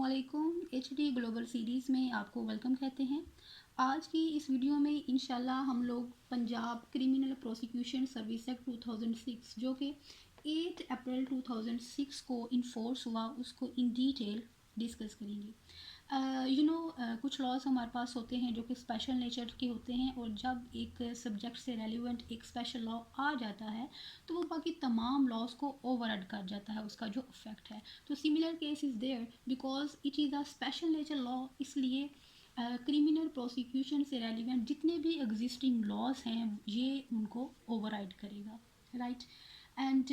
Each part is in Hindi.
अस्सलामुअलैकुम। एचडी ग्लोबल सीरीज़ में आपको वेलकम कहते हैं। आज की इस वीडियो में इंशाल्लाह हम लोग Punjab criminal prosecution service act 2006 जो कि 8 अप्रैल 2006 को इन्फोर्स हुआ उसको इन डिटेल डिस्कस करेंगे। कुछ लॉज हमारे पास होते हैं जो कि स्पेशल नेचर के होते हैं, और जब एक सब्जेक्ट से रेलिवेंट एक स्पेशल लॉ आ जाता है तो वो बाकी तमाम लॉज को ओवरराइड कर जाता है, उसका जो इफेक्ट है। तो similar case is there because it is a special nature law, इसलिए क्रिमिनल प्रोसिक्यूशन से रेलिवेंट जितने भी एग्जिस्टिंग लॉज हैं ये उनको ओवरराइड करेगा, राइट। एंड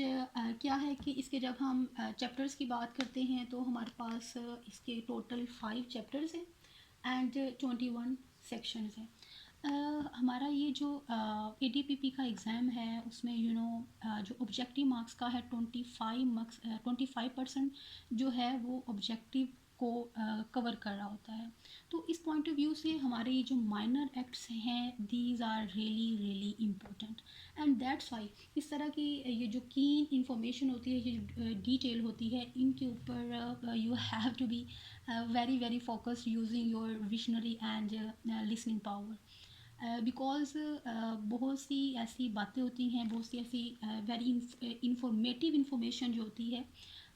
क्या है कि इसके जब हम चैप्टर्स की बात करते हैं तो हमारे पास इसके टोटल 5 चैप्टर्स हैं एंड 21 सेक्शंस हैं। हमारा ये जो ADPP का एग्ज़ाम है उसमें जो ऑब्जेक्टिव मार्क्स का है 25% जो है वो ऑब्जेक्टिव को कवर कर रहा होता है। तो इस पॉइंट ऑफ व्यू से हमारे ये जो माइनर एक्ट्स हैं these are really really important, and that's why इस तरह की ये जो कीन इंफॉर्मेशन होती है, ये डिटेल होती है, इनके ऊपर you have to be very very focused using your visionary and listening power, because बहुत सी ऐसी बातें होती हैं, बहुत सी ऐसी वेरी इंफॉर्मेटिव इंफॉर्मेशन जो होती है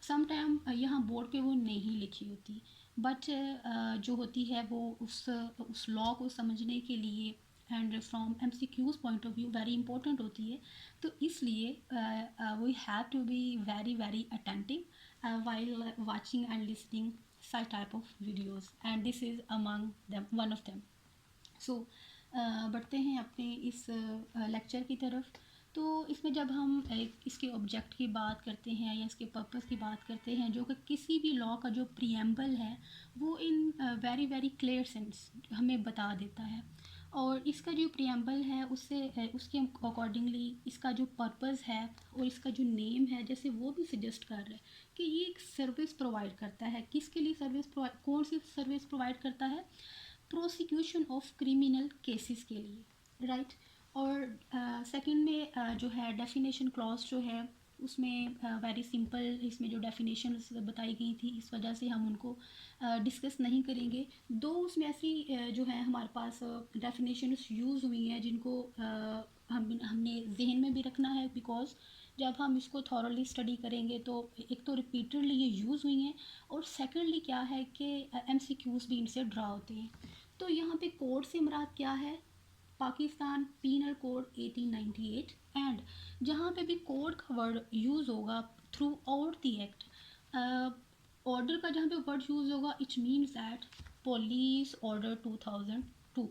सम टाइम यहाँ बोर्ड पे वो नहीं लिखी होती, बट जो होती है वो उस लॉ को समझने के लिए and from MCQs point of view very important होती है। तो इसलिए we have to be very very attentive while watching and listening such type of videos, and this is among them one of them. सो बढ़ते हैं अपने इस लेक्चर की तरफ। तो इसमें जब हम इसके ऑब्जेक्ट की बात करते हैं या इसके पर्पस की बात करते हैं, जो कि किसी भी लॉ का जो प्रीएम्बल है वो in very very clear sense हमें बता देता है, और इसका जो प्रीएम्बल है उससे उसके अकॉर्डिंगली इसका जो पर्पस है और इसका जो नेम है जैसे वो भी सजेस्ट कर रहा है कि ये एक सर्विस प्रोवाइड करता है। किसके लिए सर्विस प्रोवाइड, कौन सी सर्विस प्रोवाइड करता है? प्रोसिक्यूशन ऑफ क्रिमिनल केसेस के लिए, राइट। और सेकंड में जो है डेफिनेशन क्लॉज जो है उसमें वेरी सिंपल इसमें जो डेफिनेशन बताई गई थी, इस वजह से हम उनको डिस्कस नहीं करेंगे। दो उसमें ऐसी जो है हमारे पास डेफिनेशन यूज़ हुई हैं जिनको हमने जहन में भी रखना है, बिकॉज जब हम इसको थॉरली स्टडी करेंगे तो एक तो रिपीटेडली ये यूज़ हुई हैं, और सेकेंडली क्या है कि MCQs भी इनसे ड्रा होते हैं। तो यहाँ पे कोड से मुराद क्या है? पाकिस्तान पीनल कोड 1898, एंड जहाँ पे भी कोड का वर्ड यूज़ होगा through out the act, order का जहाँ पे वर्ड यूज़ होगा it means that police order 2002,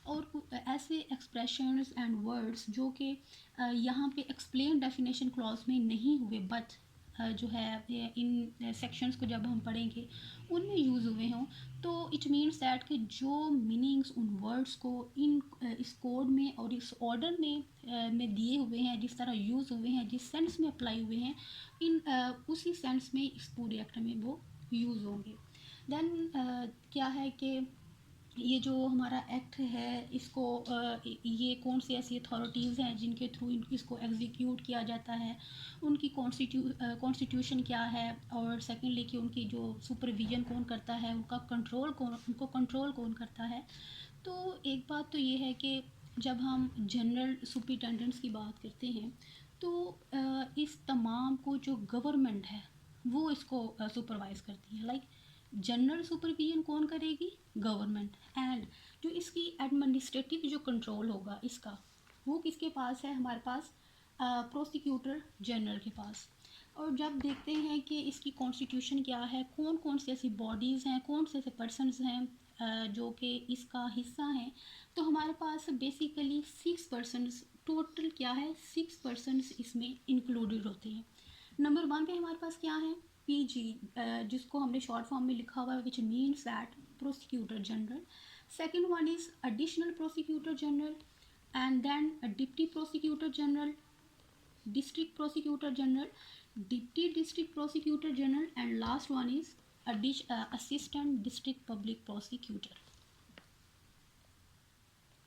और ऐसे एक्सप्रेशंस एंड वर्ड्स जो कि यहाँ पे एक्सप्लेन डेफिनेशन क्लॉज में नहीं हुए बट जो है इन सेक्शंस को जब हम पढ़ेंगे उनमें यूज़ हुए हों, तो इट मीन्स दैट कि जो मीनिंग्स उन वर्ड्स को इन इस कोड में और इस ऑर्डर में दिए हुए हैं, जिस तरह यूज़ हुए हैं, जिस सेंस में अप्लाई हुए हैं, इन उसी सेंस में इस पूरे एक्ट में वो यूज़ होंगे। देन क्या है कि ये जो हमारा एक्ट है इसको ये कौन सी ऐसी अथॉरिटीज़ हैं जिनके थ्रू इसको एग्जीक्यूट किया जाता है, उनकी कॉन्स्टिट्यूशन क्या है, और सेकेंडली कि उनकी जो सुपरविजन कौन करता है, उनको कंट्रोल कौन करता है। तो एक बात तो ये है कि जब हम जनरल सुपरिटेंडेंट्स की बात करते हैं तो इस तमाम को जो गवर्नमेंट है वो इसको सुपरवाइज करती है, लाइक जनरल सुपरविजन कौन करेगी? गवर्नमेंट। एंड जो इसकी एडमिनिस्ट्रेटिव जो कंट्रोल होगा इसका वो किसके पास है? हमारे पास प्रोसिक्यूटर जनरल के पास। और जब देखते हैं कि इसकी कॉन्स्टिट्यूशन क्या है, कौन कौन सी ऐसी बॉडीज़ हैं, कौन से ऐसे पर्सनस हैं जो कि इसका हिस्सा हैं, तो हमारे पास बेसिकली 6 पर्सनस टोटल क्या है, 6 पर्सनस इसमें इंक्लूडेड होते हैं। नंबर 1 पे हमारे पास क्या है? PG, जिसको हमने शॉर्ट फॉर्म में लिखा हुआ है which means that prosecutor general. Second one is additional prosecutor general, and then deputy prosecutor general, district prosecutor general, deputy district prosecutor general, and last one is assistant district public prosecutor.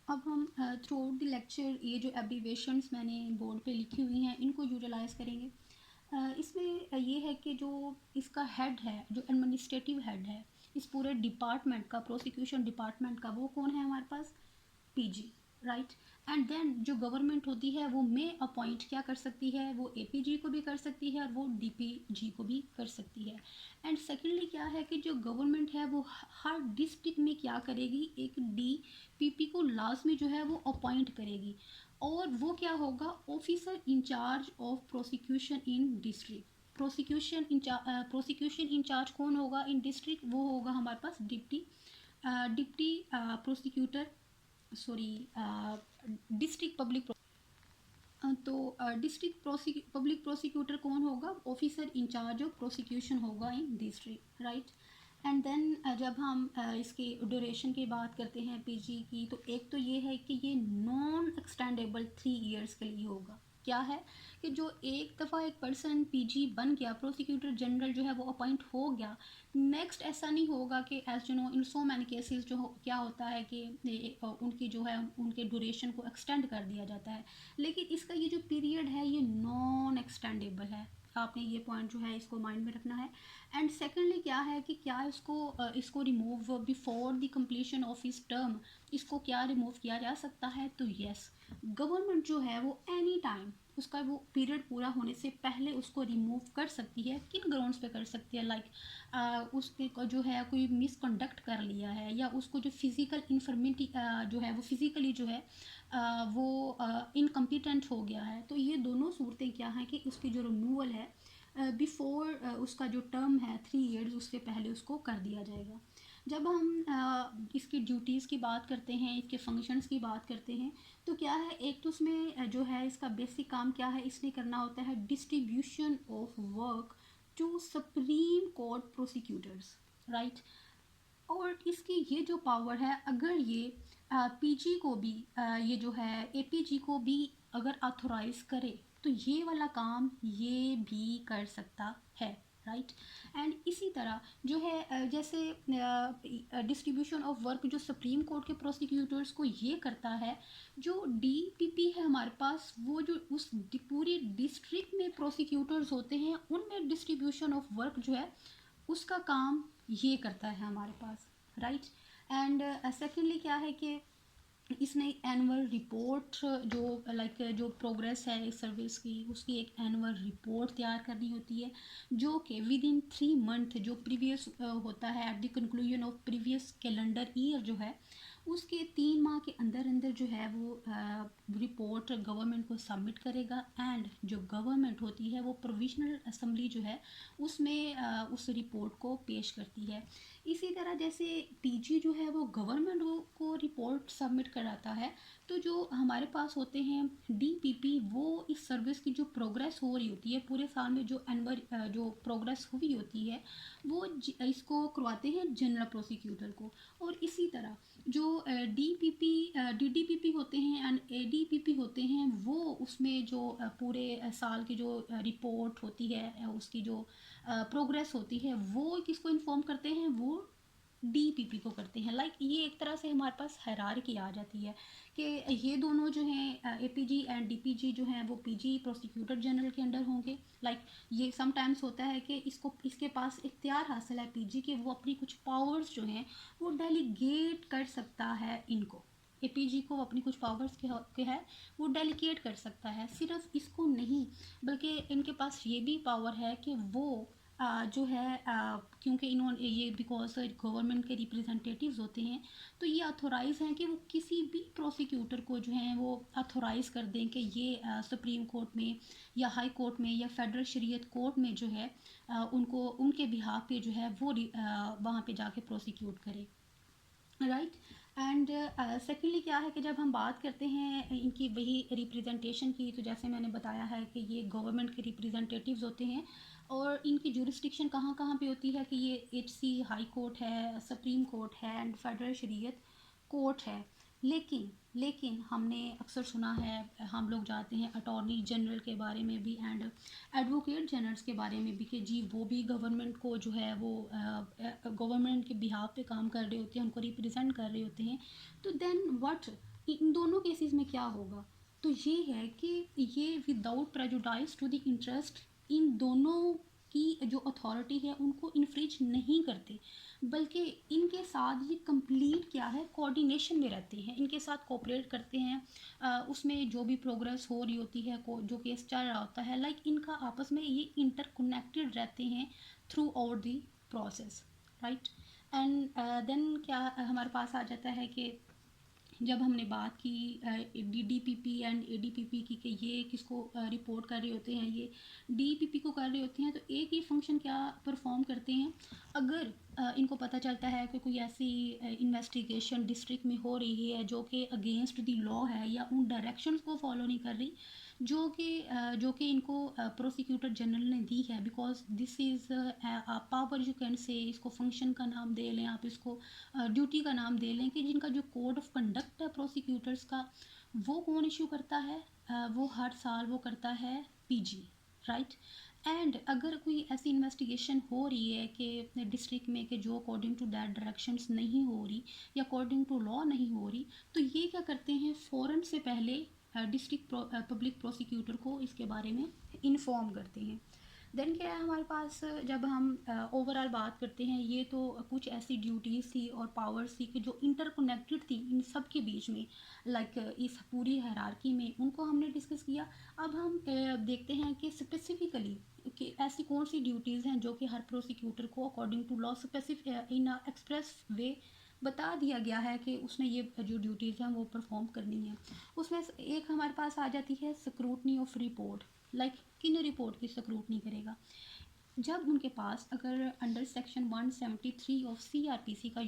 अब हम थ्रू आउट द लेक्चर ये जो एब्रीवेशंस मैंने बोर्ड पे लिखी हुई हैं इनको यूटिलाइज करेंगे। इसमें ये है कि जो इसका हेड है, जो एडमिनिस्ट्रेटिव हेड है, इस पूरे डिपार्टमेंट का, प्रोसिक्यूशन डिपार्टमेंट का, वो कौन है हमारे पास? PG, right. एंड देन जो गवर्नमेंट होती है वो में अपॉइंट क्या कर सकती है? वो एपीजी को भी कर सकती है और वो डीपीजी को भी कर सकती है। एंड सेकेंडली क्या है कि जो गवर्नमेंट है वो हर डिस्ट्रिक्ट में क्या करेगी? एक डीपीपी को लाजमी जो है वो अपॉइंट करेगी, और वो क्या होगा? Officer incharge of prosecution in district. Prosecution incharge कौन होगा इन डिस्ट्रिक्ट? वो होगा हमारे पास deputy prosecutor, sorry, district public. तो डिस्ट्रिक्ट पब्लिक प्रोसिक्यूटर कौन होगा? ऑफिसर इंचार्ज ऑफ प्रोसिक्यूशन होगा in district, right. And then जब हम इसकी ड्यूरेशन की बात करते हैं पीजी की, तो एक तो ये है कि ये नॉन एक्सटेंडेबल 3 इयर्स के लिए होगा। क्या है कि जो एक दफ़ा एक पर्सन पीजी बन गया, प्रोसिक्यूटर जनरल जो है वो अपॉइंट हो गया, नेक्स्ट ऐसा नहीं होगा कि as you know in so many cases क्या होता है कि उनकी जो है उनके ड्यूरेशन को एक्सटेंड कर दिया जाता है, लेकिन इसका ये जो पीरियड है ये नॉन एक्सटेंडेबल है। आपने ये पॉइंट जो है इसको माइंड में रखना है। एंड सेकेंडली क्या है कि क्या इसको remove before the completion of इस टर्म, इसको क्या रिमूव किया जा सकता है? तो यस, गवर्नमेंट जो है वो एनी टाइम उसका वो पीरियड पूरा होने से पहले उसको रिमूव कर सकती है। किन ग्राउंड्स पे कर सकती है? लाइक उसके को जो है कोई मिसकंडक्ट कर लिया है, या उसको जो फिज़िकल इन्फॉर्मेटी जो है वो फिज़िकली जो है वो इनकम्पिटेंट हो गया है। तो ये दोनों सूरतें क्या हैं कि उसकी जो रिमूवल है बिफोर उसका जो टर्म है 3 इयर्स, उससे पहले उसको कर दिया जाएगा। जब हम इसकी ड्यूटीज़ की बात करते हैं, इसके फंक्शंस की बात करते हैं, तो क्या है, एक तो उसमें जो है इसका बेसिक काम क्या है, इसने करना होता है distribution of work to supreme court prosecutors, right. और इसकी ये जो पावर है, अगर ये पीजी को भी ये जो है एपीजी को भी अगर ऑथोराइज करे, तो ये वाला काम ये भी कर सकता है, राइट। एंड इसी तरह जो है जैसे डिस्ट्रीब्यूशन ऑफ वर्क जो सुप्रीम कोर्ट के प्रोसिक्यूटर्स को ये करता है, जो डीपीपी है हमारे पास, वो जो उस पूरी डिस्ट्रिक्ट में प्रोसिक्यूटर्स होते हैं उनमें डिस्ट्रीब्यूशन ऑफ वर्क जो है उसका काम ये करता है हमारे पास, राइट। एंड सेकेंडली क्या है कि इसने एनुअल रिपोर्ट जो जो प्रोग्रेस है इस सर्विस की, उसकी एक एनुअल रिपोर्ट तैयार करनी होती है, जो कि विद इन 3 मंथ जो प्रीवियस होता है at the conclusion of previous calendar year जो है, उसके 3 माह के अंदर अंदर जो है वो रिपोर्ट गवर्नमेंट को सबमिट करेगा। एंड जो गवर्नमेंट होती है वो प्रोविजनल असम्बली जो है उसमें उस रिपोर्ट को पेश करती है। इसी तरह जैसे पीजी जो है वो गवर्नमेंट को रिपोर्ट सबमिट कराता है, तो जो हमारे पास होते हैं डीपीपी, वो इस सर्विस की जो प्रोग्रेस हो रही होती है पूरे साल में, जो एनुअल जो प्रोग्रेस हुई होती है, वो इसको करवाते हैं जनरल प्रोसिक्यूटर को। और इसी तरह जो डीपीपी डीडीपीपी होते हैं एंड एडीपीपी होते हैं, वो उसमें जो पूरे साल की जो रिपोर्ट होती है, उसकी जो प्रोग्रेस होती है, वो किसको इन्फॉर्म करते हैं? वो डीपीपी को करते हैं। लाइक ये एक तरह से हमारे पास हायरार्की आ जाती है कि ये दोनों जो हैं एपीजी एंड डीपीजी जो हैं वो पीजी प्रोसिक्यूटर जनरल के अंडर होंगे। लाइक ये समटाइम्स होता है कि इसके पास इख्तियार हासिल है पीजी के, वो अपनी कुछ पावर्स जो हैं वो डेलीगेट कर सकता है इनको। एपीजी को अपनी कुछ पावर्स के है वो डेलीगेट कर सकता है। सिर्फ इसको नहीं, बल्कि इनके पास ये भी पावर है कि वो जो है क्योंकि इन्होंने ये बिकॉज गवर्नमेंट के रिप्रेजेंटेटिव्स होते हैं, तो ये अथोराइज़ हैं कि वो किसी भी प्रोसिक्यूटर को जो है वो अथोराइज़ कर दें कि ये सुप्रीम कोर्ट में या हाई कोर्ट में या फेडरल शरीयत कोर्ट में जो है उनको उनके बिहाफ पे जो है वो वहाँ पे जाके प्रोसिक्यूट करे, राइट। एंड सेकेंडली क्या है कि जब हम बात करते हैं इनकी वही रिप्रेजेंटेशन की, तो जैसे मैंने बताया है कि ये गवर्नमेंट के रिप्रेजेंटेटिव्स होते हैं, और इनकी जुरिस्डिक्शन कहाँ कहाँ पे होती है कि ये एचसी हाई कोर्ट है, सुप्रीम कोर्ट है एंड फेडरल शरीयत कोर्ट है। लेकिन हमने अक्सर सुना है, हम लोग जाते हैं अटॉर्नी जनरल के बारे में भी एंड एडवोकेट जनरल्स के बारे में भी कि जी वो भी गवर्नमेंट को जो है वो गवर्नमेंट के बिहाफ पे काम कर रहे होते हैं, उनको रिप्रेजेंट कर रहे होते हैं। तो देन व्हाट, इन दोनों केसेस में क्या होगा? तो ये है कि ये without prejudice to the interest, इन दोनों की जो अथॉरिटी है उनको इन्फ्रिज नहीं करते, बल्कि इनके साथ ये कंप्लीट क्या है, कोऑर्डिनेशन में रहते हैं, इनके साथ कोऑपरेट करते हैं। उसमें जो भी प्रोग्रेस हो रही होती है, जो केस चल रहा होता है, लाइक इनका आपस में ये इंटरकनेक्टेड रहते हैं throughout the process, right. And then क्या हमारे पास आ जाता है कि जब हमने बात की DDPP एंड ADPP की कि ये किसको रिपोर्ट कर रहे होते हैं, ये DPP को कर रहे होते हैं, तो एक ही फंक्शन क्या परफॉर्म करते हैं, अगर इनको पता चलता है कि कोई ऐसी इन्वेस्टिगेशन डिस्ट्रिक्ट में हो रही है जो कि अगेंस्ट द लॉ है या उन डायरेक्शंस को फॉलो नहीं कर रही जो कि इनको प्रोसिक्यूटर जनरल ने दी है, because this is power you can से, इसको फंक्शन का नाम दे लें आप, इसको ड्यूटी का नाम दे लें, कि जिनका जो कोड ऑफ कंडक्ट है प्रोसिक्यूटर्स का, वो कौन इशू करता है, वो हर साल वो करता है PG, राइट। एंड अगर कोई ऐसी इन्वेस्टिगेशन हो रही है कि डिस्ट्रिक्ट में कि जो अकॉर्डिंग टू दैट डायरेक्शंस नहीं हो रही या अकॉर्डिंग टू लॉ नहीं हो रही, तो ये क्या करते हैं, फ़ौरन से पहले डिस्ट्रिक्ट पब्लिक प्रोसिक्यूटर को इसके बारे में इन्फॉर्म करते हैं। देन क्या है हमारे पास, जब हम ओवरऑल बात करते हैं, ये तो कुछ ऐसी ड्यूटीज़ थी और पावर्स थी कि जो इंटरकनेक्टेड थी इन सब के बीच में, लाइक इस पूरी हायरार्की में, उनको हमने डिस्कस किया। अब हम देखते हैं कि स्पेसिफिकली कि ऐसी कौन सी ड्यूटीज़ हैं जो कि हर प्रोसिक्यूटर को according to law specific in express way बता दिया गया है कि उसने ये जो ड्यूटीज़ हैं वो परफॉर्म करनी है। उसमें एक हमारे पास आ जाती है स्क्रूटनी ऑफ रिपोर्ट, लाइक किन रिपोर्ट की स्क्रूटनी करेगा, जब उनके पास अगर अंडर सेक्शन 173 ऑफ CRPC का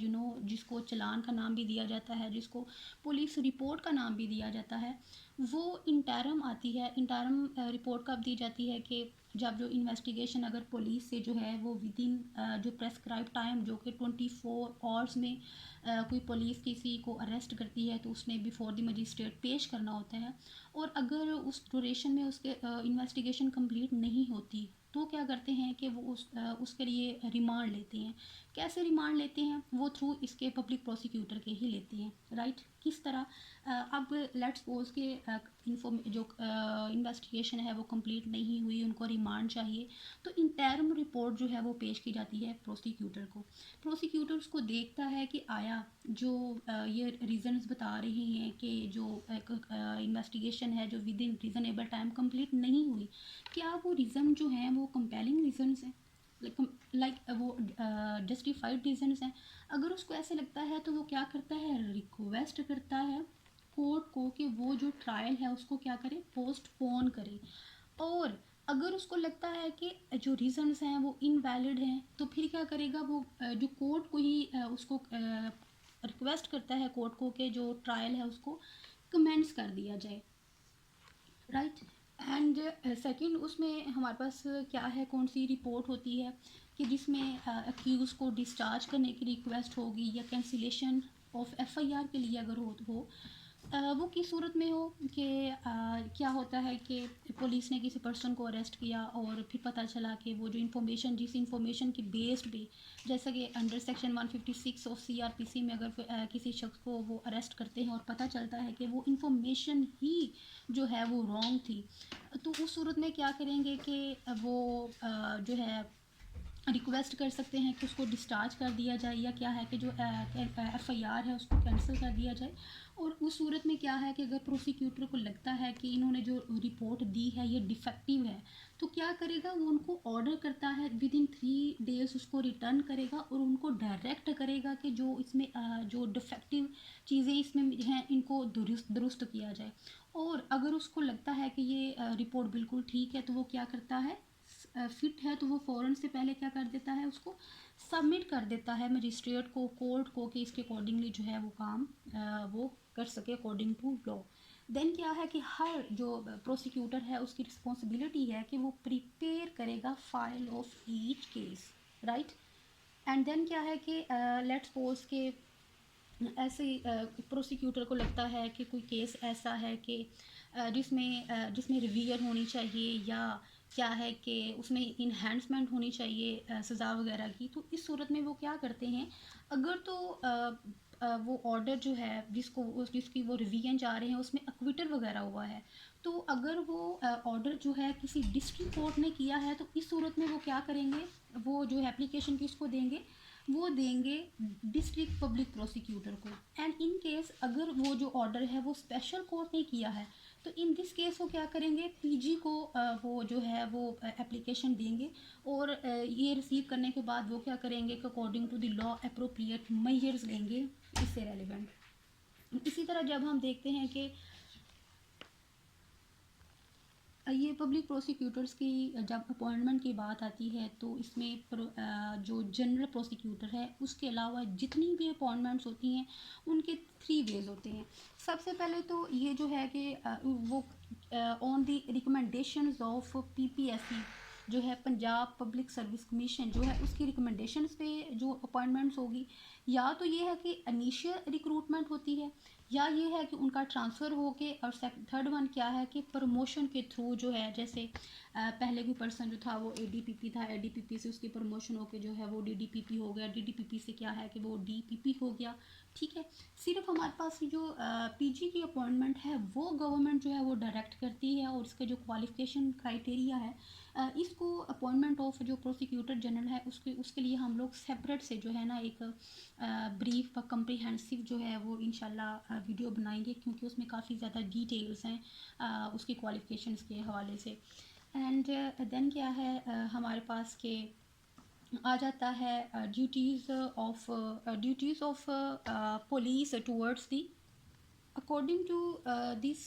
जिसको चलान का नाम भी दिया जाता है, जिसको पुलिस रिपोर्ट का नाम भी दिया जाता है, वो इंटरम आती है। इंटरम रिपोर्ट कब दी जाती है कि जब जो इन्वेस्टिगेशन अगर पुलिस से जो है वो विद इन जो प्रेस्क्राइब टाइम जो कि 24 आवर्स में कोई पुलिस किसी को अरेस्ट करती है तो उसने बिफोर द मजिस्ट्रेट पेश करना होता है, और अगर उस ड्यूरेशन में उसके इन्वेस्टिगेशन कंप्लीट नहीं होती तो क्या करते हैं कि वो उसके लिए रिमांड लेते हैं। कैसे रिमांड लेते हैं, वो थ्रू इसके पब्लिक प्रोसिक्यूटर के ही लेते हैं, राइट। किस तरह, अब लेट्स सपोज के जो इन्वेस्टिगेशन है वो कंप्लीट नहीं हुई, उनको रिमांड चाहिए, तो इंटरम रिपोर्ट जो है वो पेश की जाती है प्रोसिक्यूटर को। प्रोसिक्यूटर उसको देखता है कि आया जो ये रीजंस बता रहे हैं कि जो इन्वेस्टिगेशन है जो with in reasonable time complete नहीं हुई, क्या वो रीज़न जो हैं वो कंपेलिंग रीजंस हैं, लाइक वो जस्टिफाइड रीजंस हैं। अगर उसको ऐसे लगता है तो वो क्या करता है, रिक्वेस्ट करता है कोर्ट को कि वो जो ट्रायल है उसको क्या करे, पोस्टपोन करे। और अगर उसको लगता है कि जो रीजंस हैं वो इनवैलिड हैं, तो फिर क्या करेगा वो, जो कोर्ट को ही उसको रिक्वेस्ट करता है कोर्ट को कि जो ट्रायल है उसको कमेंस कर दिया जाए, राइट। एंड सेकंड उसमें हमारे पास क्या है, कौन सी रिपोर्ट होती है कि जिसमें अक्यूज़ को डिस्चार्ज करने की रिक्वेस्ट होगी या कैंसिलेशन ऑफ FIR के लिए अगर हो वो किस सूरत में हो कि क्या होता है कि पुलिस ने किसी पर्सन को अरेस्ट किया और फिर पता चला कि वो जो इन्फॉर्मेशन जिस इन्फॉर्मेशन की बेस्ड पे, जैसा कि अंडर सेक्शन 156 ऑफ CRPC में अगर किसी शख्स को वो अरेस्ट करते हैं और पता चलता है कि वो इन्फॉर्मेशन ही जो है वो रॉन्ग थी, तो उस सूरत में क्या करेंगे कि वो जो है रिक्वेस्ट कर सकते हैं कि उसको डिस्चार्ज कर दिया जाए, या क्या है कि जो FIR है उसको कैंसिल कर दिया जाए। और उस सूरत में क्या है कि अगर प्रोसिक्यूटर को लगता है कि इन्होंने जो रिपोर्ट दी है ये डिफेक्टिव है, तो क्या करेगा, वो उनको ऑर्डर करता है विद इन 3 डेज़ उसको रिटर्न करेगा और उनको डायरेक्ट करेगा कि जो इसमें जो डिफेक्टिव चीज़ें इसमें हैं इनको दुरुस्त किया जाए। और अगर उसको लगता है कि ये रिपोर्ट बिल्कुल ठीक है, तो वो क्या करता है, फिट है, तो वो फ़ौरन से पहले क्या कर देता है, उसको सबमिट कर देता है मजिस्ट्रेट को, कोर्ट को, कि इसके अकॉर्डिंगली जो है वो काम वो कर सके अकॉर्डिंग टू लॉ। देन क्या है कि हर जो प्रोसिक्यूटर है उसकी रिस्पॉन्सिबिलिटी है कि वो प्रिपेयर करेगा file of each case, right. And then क्या है कि लेट्स सपोज के ऐसे प्रोसिक्यूटर को लगता है कि कोई केस ऐसा है कि जिसमें रिवीयर होनी चाहिए, या क्या है कि उसमें इन्हेंसमेंट होनी चाहिए सज़ा वगैरह की, तो इस सूरत में वो क्या करते हैं, अगर तो वो ऑर्डर जो है जिसकी वो रिवीजन जा रहे हैं उसमें एक्विटल वगैरह हुआ है, तो अगर वो ऑर्डर जो है किसी डिस्ट्रिक्ट कोर्ट ने किया है तो इस सूरत में वो क्या करेंगे, वो जो है एप्लीकेशन किसको देंगे, वो देंगे डिस्ट्रिक्ट पब्लिक प्रोसिक्यूटर को। एंड इन केस अगर वो जो ऑर्डर है वो स्पेशल कोर्ट ने किया है तो इन दिस केस वो क्या करेंगे, पीजी को वो जो है वो एप्लीकेशन देंगे और ये रिसीव करने के बाद वो क्या करेंगे कि according to the law appropriate measures लेंगे इससे रेलिवेंट। इसी तरह जब हम देखते हैं कि ये पब्लिक प्रोसिक्यूटर्स की जब अपॉइंटमेंट की बात आती है तो इसमें जो जनरल प्रोसिक्यूटर है उसके अलावा जितनी भी अपॉइंटमेंट्स होती हैं उनके 3 वेज होते हैं। सबसे पहले तो ये जो है कि वो on the recommendations of PPSC जो है पंजाब पब्लिक सर्विस कमीशन जो है उसकी रिकमेंडेशंस पे जो अपॉइंटमेंट्स होगी, या तो ये है कि इनिशियल रिक्रूटमेंट होती है या ये है कि उनका ट्रांसफ़र हो के, और थर्ड वन क्या है कि प्रमोशन के थ्रू जो है, जैसे पहले कोई पर्सन जो था वो एडीपीपी था, एडीपीपी से उसकी प्रमोशन होके जो है वो डीडीपीपी हो गया, डीडीपीपी से क्या है कि वो डीपीपी हो गया। ठीक है, सिर्फ हमारे पास जो पीजी की अपॉइंटमेंट है वो गवर्नमेंट जो है वो डायरेक्ट करती है और इसके जो क्वालिफिकेशन क्राइटेरिया है इसको अपॉइंटमेंट ऑफ जो प्रोसिक्यूटर जनरल है उसके लिए हम लोग सेपरेट से जो है ना एक ब्रीफ कम्प्रीहेंसिव जो है वो इंशाल्लाह वीडियो बनाएंगे, क्योंकि उसमें काफ़ी ज़्यादा डिटेल्स हैं उसकी क्वालिफिकेशंस के हवाले से। एंड देन क्या है हमारे पास के आ जाता है duties of police towards the according to this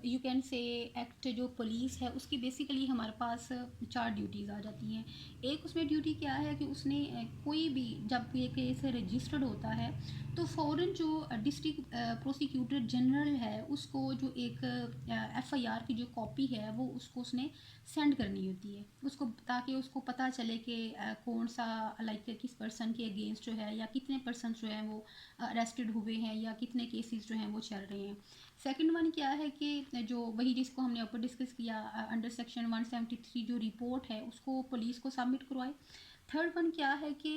you can say act. जो पुलिस है उसकी बेसिकली हमारे पास 4 ड्यूटीज़ आ जाती हैं। एक उसमें ड्यूटी क्या है कि उसने कोई भी जब ये केस रजिस्टर्ड होता है तो फ़ौरन जो डिस्ट्रिक्ट प्रोसिक्यूटर जनरल है उसको जो एक एफआईआर की जो कॉपी है वो उसको उसने सेंड करनी होती है उसको, ताकि उसको पता चले कि कौन सा लाइक किस पर्सन के अगेंस्ट जो है या कितने पर्सन जो हैं वो अरेस्टेड हुए हैं या कितने केसेस जो हैं वो चल रहे हैं। सेकंड वन क्या है कि जो वही जिसको हमने ऊपर डिस्कस किया अंडर सेक्शन 173 जो रिपोर्ट है उसको पुलिस को सबमिट करवाए। थर्ड वन क्या है कि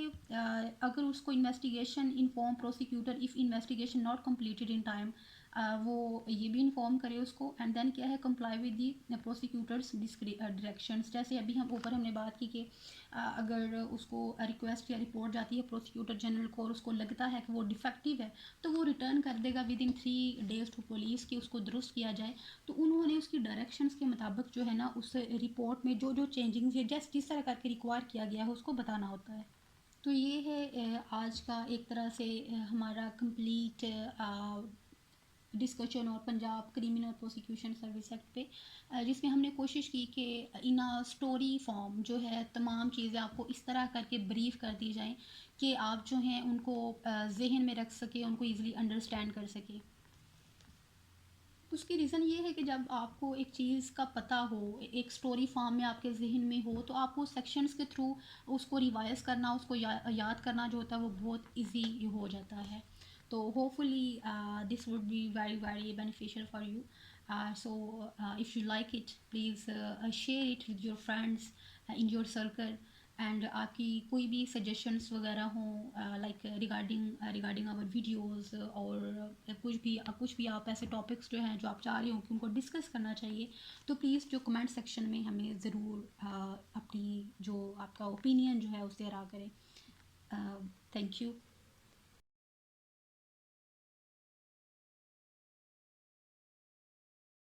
अगर उसको investigation inform prosecutor if investigation not completed in time, वो ये भी इन्फॉर्म करे उसको। एंड देन क्या है comply with the prosecutors directions. जैसे अभी हम ऊपर हमने बात की कि अगर उसको रिक्वेस्ट या रिपोर्ट जाती है प्रोसिक्यूटर जनरल को और उसको लगता है कि वो डिफेक्टिव है तो वो रिटर्न कर देगा within 3 days to police कि उसको दुरुस्त किया जाए। तो उन्होंने उसकी डायरेक्शंस के मुताबिक जो है ना उस रिपोर्ट में जो जो चेंजिंग्स या जिस तरह करके रिक्वायर किया गया है उसको बताना होता है। तो ये है आज का एक तरह से हमारा कंप्लीट डिस्कशन और Punjab criminal prosecution service act पे, जिसमें हमने कोशिश की कि इन स्टोरी फॉर्म जो है तमाम चीज़ें आपको इस तरह करके ब्रीफ कर दी जाएं कि आप जो हैं उनको जहन में रख सके, उनको ईज़िली अंडरस्टैंड कर सके। उसकी रीज़न ये है कि जब आपको एक चीज़ का पता हो, एक स्टोरी फॉर्म में आपके जहन में हो, तो आपको सेक्शंस के थ्रू उसको रिवाइज करना, उसको याद करना जो होता है वो बहुत इजी हो जाता है। तो hopefully this would be very very beneficial for you. So if you like it please share it with your friends in your circle. And आपकी कोई भी सजेशंस वगैरह हों लाइक रिगार्डिंग आवर वीडियोस, और कुछ भी आप ऐसे टॉपिक्स जो हैं जो आप चाह रहे हो कि उनको डिस्कस करना चाहिए, तो प्लीज़ जो कमेंट सेक्शन में हमें ज़रूर अपनी जो आपका ओपिनियन जो है उसे ज़रा करें। Thank you.